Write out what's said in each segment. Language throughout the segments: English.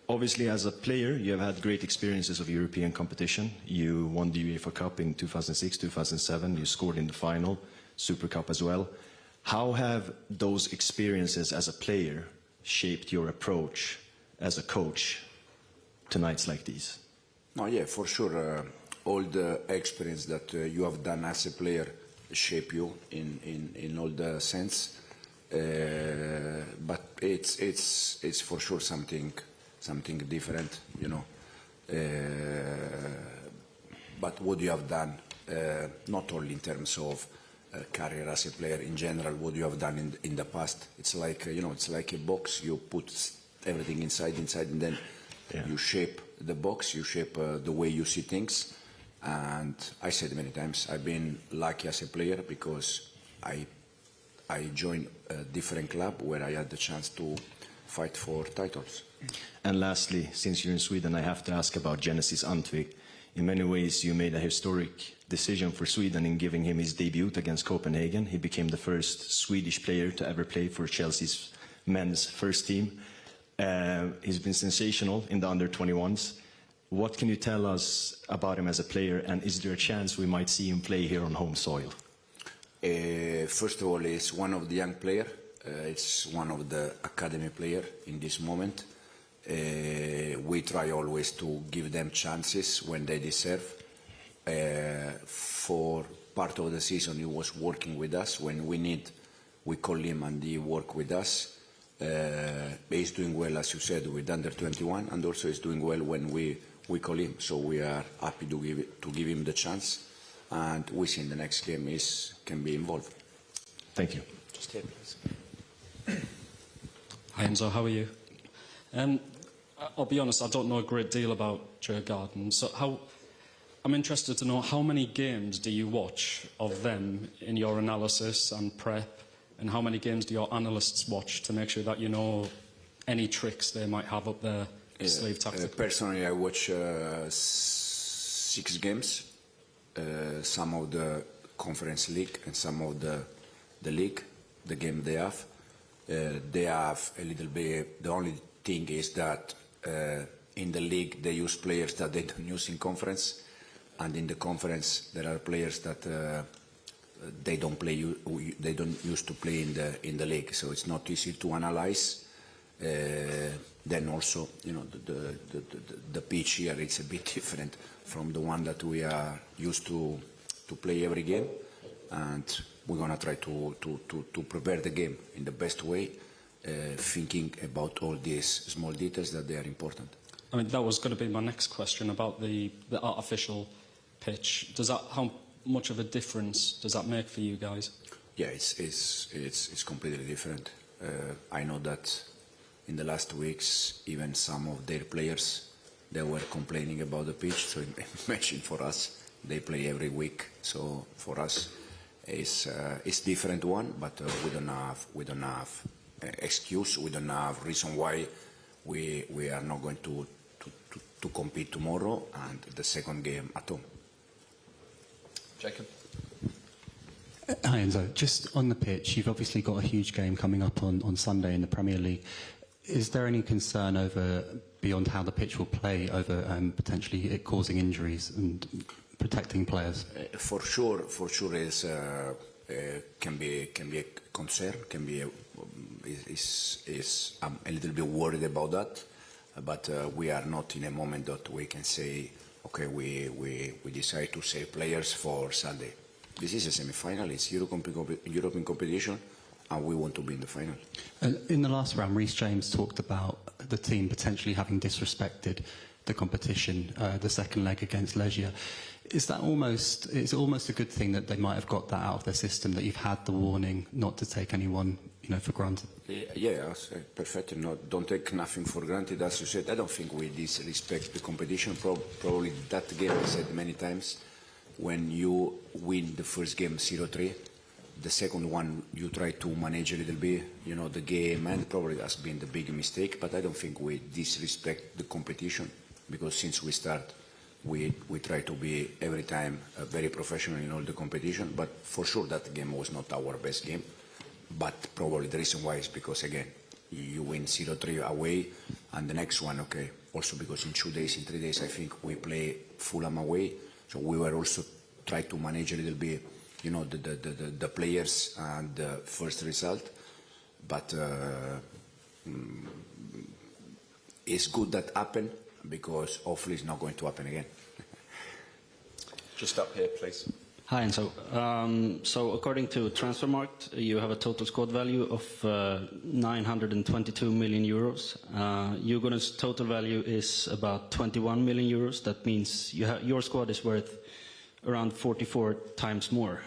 Obviously, as a player, you have had great experiences of European competition. You won the UEFA Cup in 2006, 2007. You scored in the final, Super Cup as well. How have those experiences as a player shaped your approach as a coach to nights like these? No, yeah, for sure. All the experience that you have done as a player shape you in all the sense. But it's for sure something different, you know. But what you have done, not only in terms of career as a player, in general, what you have done in the past. It's like it's like a box. You put everything inside, and then you shape the box. You shape the way you see things. And I said many times, I've been lucky as a player because I joined a different club where I had the chance to fight for titles. And lastly, since you're in Sweden, I have to ask about Genesis Antwi. In many ways, you made a historic decision for Sweden in giving him his debut against Copenhagen. He became the first Swedish player to ever play for Chelsea's men's first team. He's been sensational in the under-21s. What can you tell us about him as a player, and is there a chance we might see him play here on home soil? First of all, he's one of the young players. It's one of the academy players in this moment. We try always to give them chances when they deserve. For part of the season, he was working with us. When we need, we call him and he work with us. He's doing well, as you said, with under-21, and also he's doing well when we call him. So we are happy to give him the chance, and we see in the next game can be involved. Thank you. Just here, please. Hi Enzo, how are you? I'll be honest, I don't know a great deal about Djurgården, so I'm interested to know how many games do you watch of them in your analysis and prep, and how many games do your analysts watch to make sure that you know any tricks they might have up their sleeve tactically? Personally, I watch 6 games, some of the Conference League and some of the league, the game they have. They have a little bit, the only thing is that in the league they use players that they don't use in conference, and in the conference there are players that they don't used to play in the league, so it's not easy to analyze. Then also, you know, the pitch here is a bit different from the one that we are used to play every game, and we're gonna try to prepare the game in the best way, thinking about all these small details that they are important. I mean, that was going to be my next question about the artificial pitch. How much of a difference does that make for you guys? Yeah, it's completely different. I know that in the last weeks, even some of their players, they were complaining about the pitch. So imagine for us, they play every week. So for us, it's different one, but we don't have excuse. We don't have reason why we are not going to compete tomorrow and the second game at home. Jacob. Hi Enzo, just on the pitch, you've obviously got a huge game coming up on Sunday in the Premier League. Is there any concern over, beyond how the pitch will play, over potentially it causing injuries and protecting players? For sure is can be a concern. I'm a little bit worried about that, but we are not in a moment that we can say, okay, we decide to save players for Sunday. This is a semi-final. It's European competition, and we want to be in the final. In the last round, Reece James talked about the team potentially having disrespected the competition, the second leg against Legia. Is it almost a good thing that they might have got that out of their system, that you've had the warning not to take anyone, for granted? Yeah, perfect. No, don't take nothing for granted. As you said, I don't think we disrespect the competition. Probably that game, I said many times, when you win the first game 0-3, the second one you try to manage a little bit, the game, and probably that's been the big mistake. But I don't think we disrespect the competition, because since we start, we try to be every time very professional in all the competition. But for sure that game was not our best game. But probably the reason why is because, again, you win 0-3 away, And the next one, okay, also because in 2 days, in 3 days, I think we play Fulham away. So we were also try to manage a little bit, you know, the players and the first result. But it's good that happened because hopefully it's not going to happen again. Just up here, please. Hi, Enzo. So according to Transfermarkt, you have a total squad value of 922 million euros. Djurgården's total value is about 21 million euros. That means your squad is worth around 44 times more.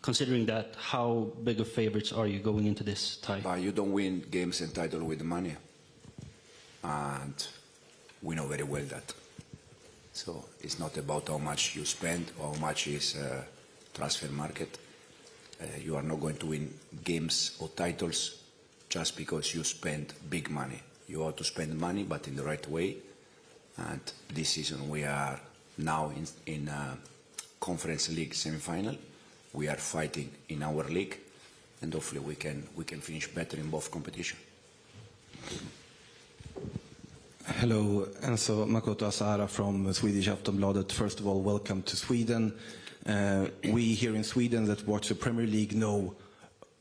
Considering that, how big of favorites are you going into this tie? But you don't win games and title with money. And we know very well that. So it's not about how much you spend or how much is transfer market. You are not going to win games or titles just because you spend big money. You have to spend money, but in the right way. And this season we are now in Conference League semi-final. We are fighting in our league, and hopefully we can finish better in both competitions. Hello, Enzo Makoto Asahara from Swedish Aftonbladet. First of all, welcome to Sweden. We here in Sweden that watch the Premier League know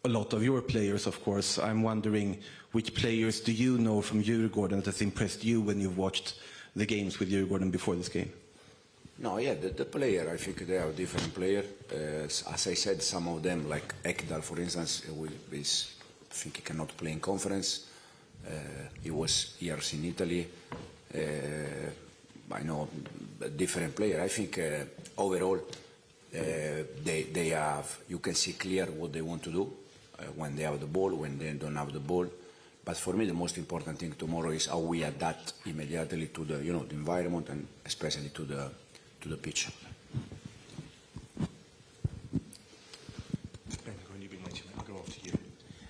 a lot of your players, of course. I'm wondering which players do you know from Djurgården that has impressed you when you've watched the games with Djurgården before this game? No, yeah, the player, I think they are different players. As I said, some of them, like Ekdal, for instance, I think he cannot play in conference. He was years in Italy. I know a different player. I think overall they have, you can see clear what they want to do when they have the ball, when they don't have the ball. But for me, the most important thing tomorrow is how we adapt immediately to the, you know, the environment and especially to the pitch.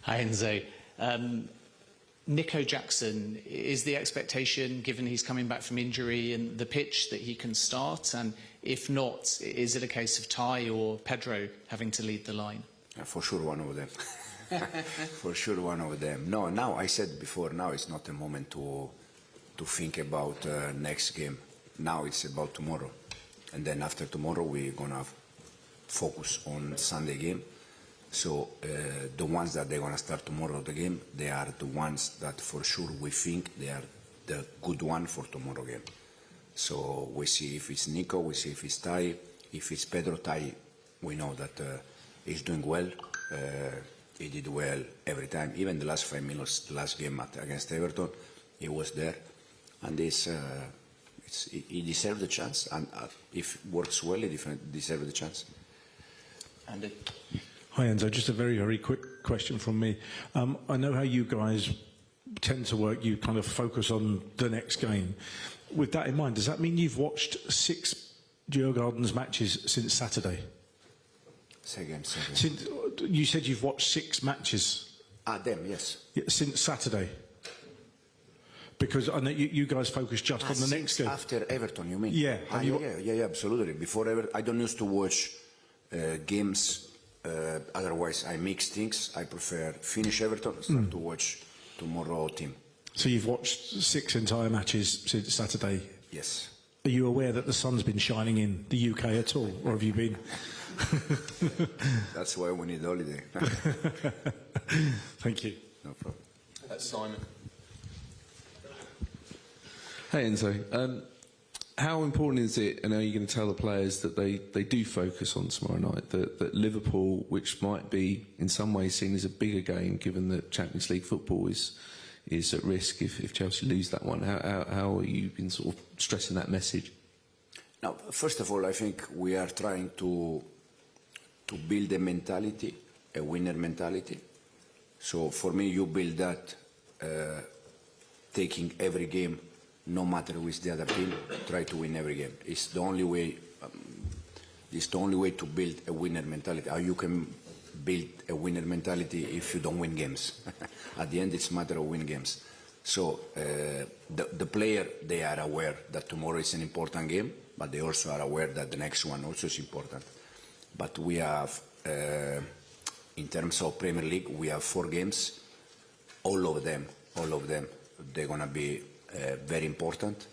Hi, Enzo. Nico Jackson, is the expectation, given he's coming back from injury and the pitch, that he can start? And if not, is it a case of Ty or Pedro having to lead the line? For sure, one of them. For sure, one of them. No, now, I said before, now it's not a moment to think about next game. Now it's about tomorrow. And then after tomorrow, we're going to focus on Sunday game. So the ones that they're going to start tomorrow the game, they are the ones that for sure we think they are the good one for tomorrow game. So we see if it's Nico, we see if it's Ty. If it's Pedro, Ty, we know that he's doing well. He did well every time. Even the last 5 minutes, the last game against Everton, he was there. And he deserved the chance. And if it works well, he deserves the chance. Andy? Hi Enzo, just a very, very quick question from me. I know how you guys tend to work, you kind of focus on the next game. With that in mind, does that mean you've watched 6 Djurgården's matches since Saturday? Second. You said you've watched 6 matches. Them, yes. Yeah, since Saturday? Because I know you guys focus just on the next game. After Everton, you mean? Yeah. Yeah, absolutely. Before Everton, I don't used to watch games. Otherwise, I mix things. I prefer finish Everton instead to watch tomorrow team. So you've watched 6 entire matches since Saturday? Yes. Are you aware that the sun's been shining in the UK at all, or have you been? That's why we need holiday. Thank you. No problem. Simon. Hey Enzo, how important is it, and are you going to tell the players that they do focus on tomorrow night, that Liverpool, which might be in some ways seen as a bigger game given that Champions League football is at risk if Chelsea lose that one? How are you been sort of stressing that message? Now, first of all, I think we are trying to build a mentality, a winner mentality. So for me, you build that taking every game, no matter who is the other team, try to win every game. It's the only way. It's the only way to build a winner mentality. How you can build a winner mentality if you don't win games? At the end, it's a matter of win games. So the player, they are aware that tomorrow is an important game, but they also are aware that the next one also is important. But we have, in terms of Premier League, we have 4 games. All of them, they're gonna be very important.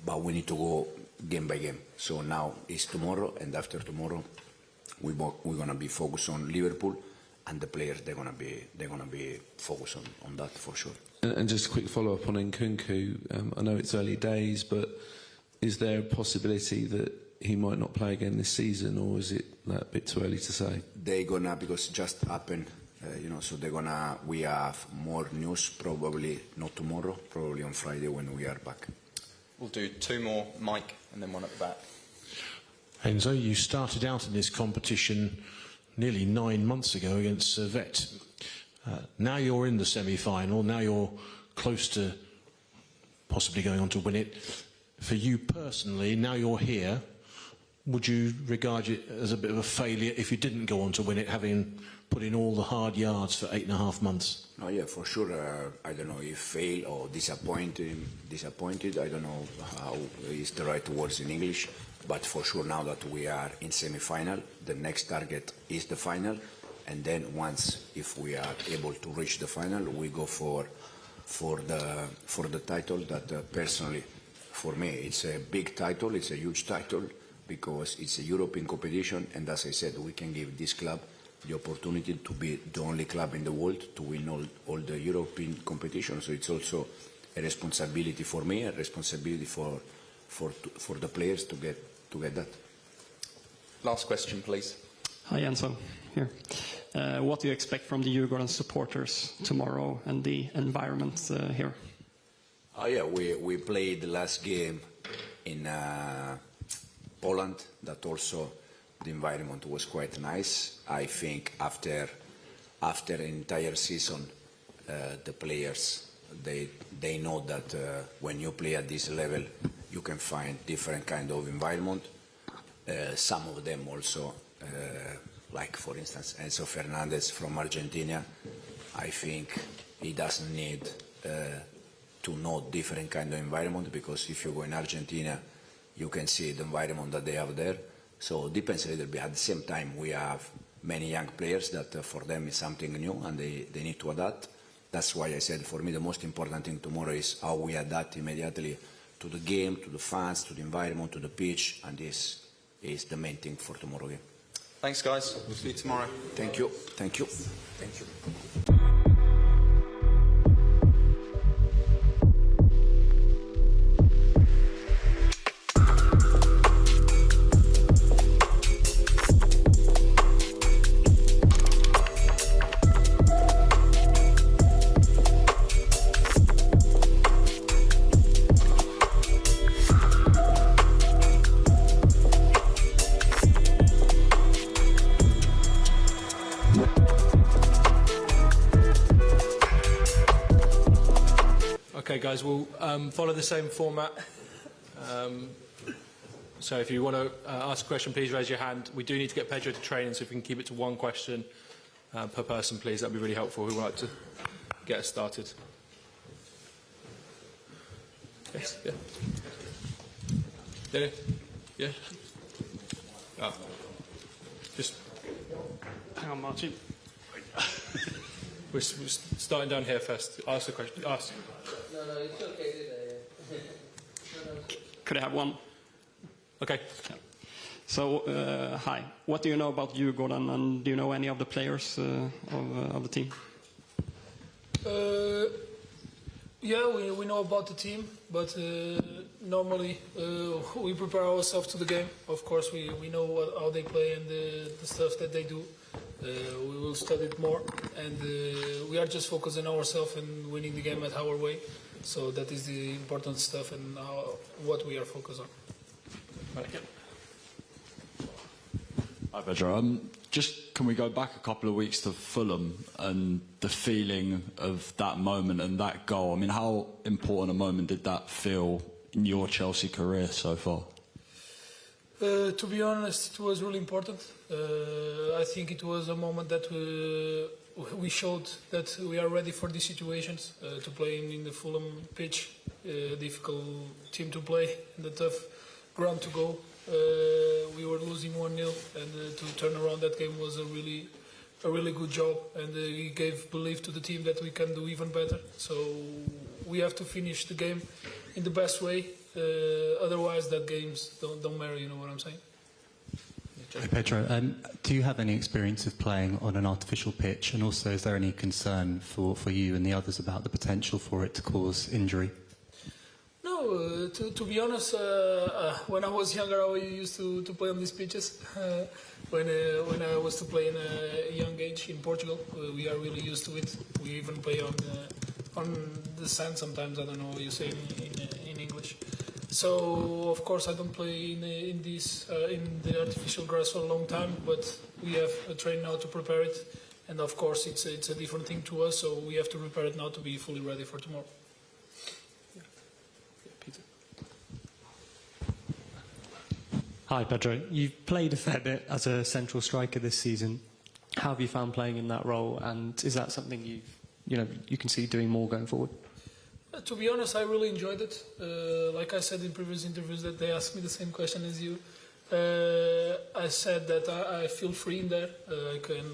But we need to go game by game. So now it's tomorrow, and after tomorrow, we're gonna be focused on Liverpool, and the players they're gonna be focused on that for sure. And just a quick follow up on Nkunku. I know it's early days, but is there a possibility that he might not play again this season, or is it a bit too early to say? They're gonna, because it just happened, so we have more news, probably not tomorrow, probably on Friday when we are back. We'll do two more, Mike, and then one at the back. Enzo, you started out in this competition nearly 9 months ago against Servette. Now you're in the semi-final, now you're close to possibly going on to win it. For you personally, now you're here, would you regard it as a bit of a failure if you didn't go on to win it, having put in all the hard yards for 8.5 months? Oh yeah, for sure. I don't know if fail or disappointed. I don't know how is the right words in English. But for sure, now that we are in semi-final, the next target is the final. And then once, if we are able to reach the final, we go for the title. That personally, for me, it's a big title. It's a huge title because it's a European competition. And as I said, we can give this club the opportunity to be the only club in the world to win all the European competition. So it's also a responsibility for me, a responsibility for the players to get that. Last question, please. Hi, Enzo. Here. What do you expect from the Djurgården supporters tomorrow and the environment here? Oh yeah, we played the last game in Poland. That also the environment was quite nice. I think after an entire season, the players they know that when you play at this level, you can find different kind of environment. Some of them also, like for instance Enzo Fernandez from Argentina, I think he doesn't need to know different kind of environment, because if you go in Argentina, you can see the environment that they have there. So it depends a little bit. At the same time, we have many young players that for them is something new and they need to adapt. That's why I said for me the most important thing tomorrow is how we adapt immediately to the game, to the fans, to the environment, to the pitch, and this is the main thing for tomorrow game. Thanks, guys. We'll see you tomorrow. Thank you. Thank you. Thank you. Okay, guys, we'll follow the same format. So if you want to ask a question, please raise your hand. We do need to get Pedro to training, so if we can keep it to one question per person, please, that would be really helpful. We would like to get us started. Yes, yeah. Yeah, yeah. Oh. Just Hang on, Martin. we're starting down here first. Ask the question. Ask. No, it's okay. Could I have one? Okay. Yeah. So, hi. What do you know about Djurgården, and do you know any of the players of the team? Yeah, we know about the team, but normally we prepare ourselves to the game. Of course, we know how they play and the stuff that they do. We will study it more, and we are just focusing on ourselves and winning the game at our way. So that is the important stuff and what we are focused on. Right. Hi, Pedro. Just can we go back a couple of weeks to Fulham and the feeling of that moment and that goal? I mean, how important a moment did that feel in your Chelsea career so far? To be honest, it was really important. I think it was a moment that we showed that we are ready for these situations, to play in the Fulham pitch, difficult team to play, and a tough ground to go. We were losing 1-0, and to turn around that game was a really good job, and we gave belief to the team that we can do even better. So we have to finish the game in the best way. Otherwise, that games don't matter. You know what I'm saying? Hi, Pedro, do you have any experience of playing on an artificial pitch, and also is there any concern for you and the others about the potential for it to cause injury? No, to be honest, when I was younger, I used to play on these pitches. When I was to play in a young age in Portugal, we are really used to it. We even play on the sand sometimes. I don't know what you say in English. So of course I don't play in the artificial grass for a long time, but we have a train now to prepare it, and of course it's a different thing to us. So we have to prepare it now to be fully ready for tomorrow. Hi, Pedro. You've played a fair bit as a central striker this season. How have you found playing in that role, and is that something you can see doing more going forward? To be honest, I really enjoyed it. Like I said in previous interviews, that they asked me the same question as you. I said that I feel free in there. I can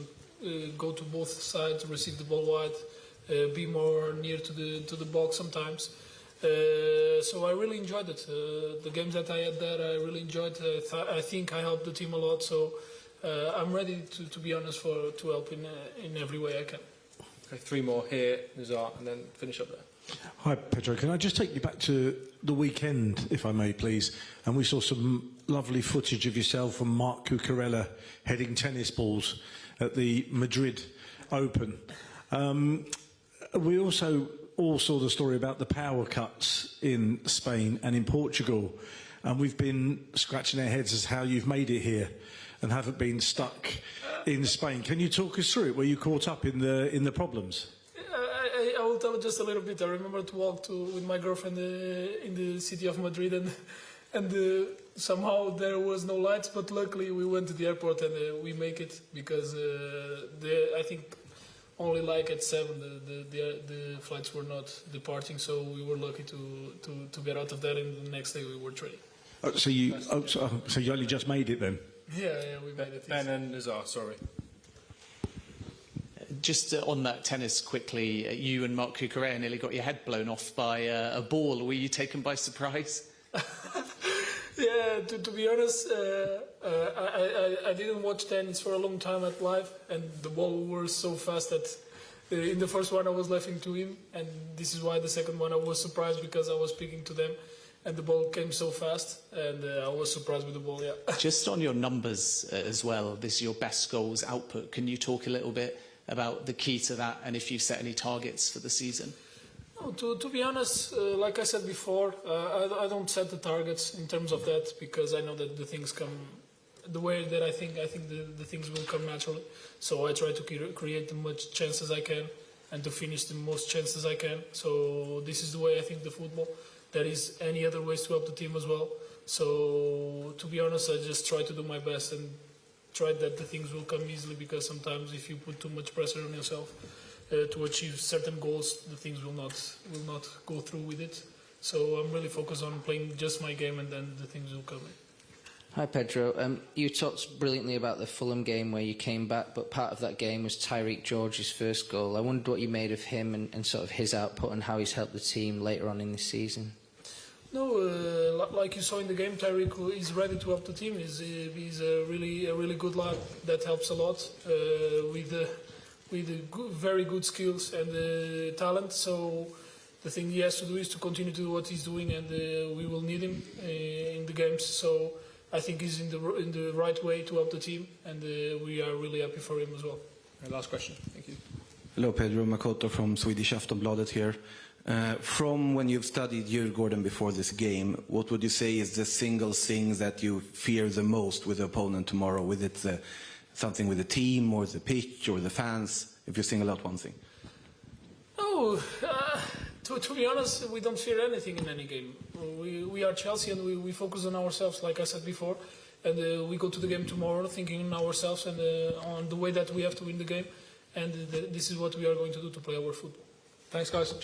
go to both sides, receive the ball wide, be more near to the box sometimes. So I really enjoyed it. The games that I had there, I really enjoyed. I think I helped the team a lot. So I'm ready, to be honest, to help in every way I can. Okay, 3 more here, Nazar, and then finish up there. Hi, Pedro. Can I just take you back to the weekend, if I may, please? And we saw some lovely footage of yourself and Marc Cucurella heading tennis balls at the Madrid Open. We also all saw the story about the power cuts in Spain and in Portugal, and we've been scratching our heads as how you've made it here and haven't been stuck in Spain. Can you talk us through it? Were you caught up in the problems? I will tell you just a little bit. I remember to walk with my girlfriend in the city of Madrid, and somehow there was no lights, but luckily we went to the airport and we make it, because I think only like at 7 the flights were not departing, so we were lucky to get out of that, and the next day we were training. So you only just made it then? Yeah, we made it. Ben and Nazar, sorry. Just on that tennis quickly, you and Marc Cucurella nearly got your head blown off by a ball. Were you taken by surprise? Yeah, to be honest, I didn't watch tennis for a long time at live, and the ball was so fast that in the first one I was laughing to him, and this is why the second one I was surprised, because I was speaking to them, and the ball came so fast, and I was surprised with the ball, yeah. Just on your numbers as well, this is your best goals output. Can you talk a little bit about the key to that, and if you've set any targets for the season? No, to be honest, like I said before, I don't set the targets in terms of that, because I know that the things come the way that I think the things will come naturally. So I try to create the much chances I can and to finish the most chances I can. So this is the way I think the football. There is any other ways to help the team as well. So to be honest, I just try to do my best and try that the things will come easily, because sometimes if you put too much pressure on yourself to achieve certain goals, the things will not go through with it. So I'm really focused on playing just my game, and then the things will come in. Hi Pedro, you talked brilliantly about the Fulham game where you came back, but part of that game was Tyrique George's first goal. I wondered what you made of him and sort of his output and how he's helped the team later on in the season. No, like you saw in the game, Tyrique is ready to help the team. He's a really good lad that helps a lot with very good skills and talent. So the thing he has to do is to continue to do what he's doing, and we will need him in the games. So I think he's in the right way to help the team, and we are really happy for him as well. Last question. Thank you. Hello, Pedro. Makoto from Swedish Aftonbladet here. From when you've studied Djurgården before this game, what would you say is the single thing that you fear the most with the opponent tomorrow? With it something with the team or the pitch or the fans? If you single out one thing. Oh, to be honest, we don't fear anything in any game. We are Chelsea, and we focus on ourselves, like I said before. And we go to the game tomorrow thinking on ourselves and on the way that we have to win the game. And this is what we are going to do to play our football. Thanks, guys.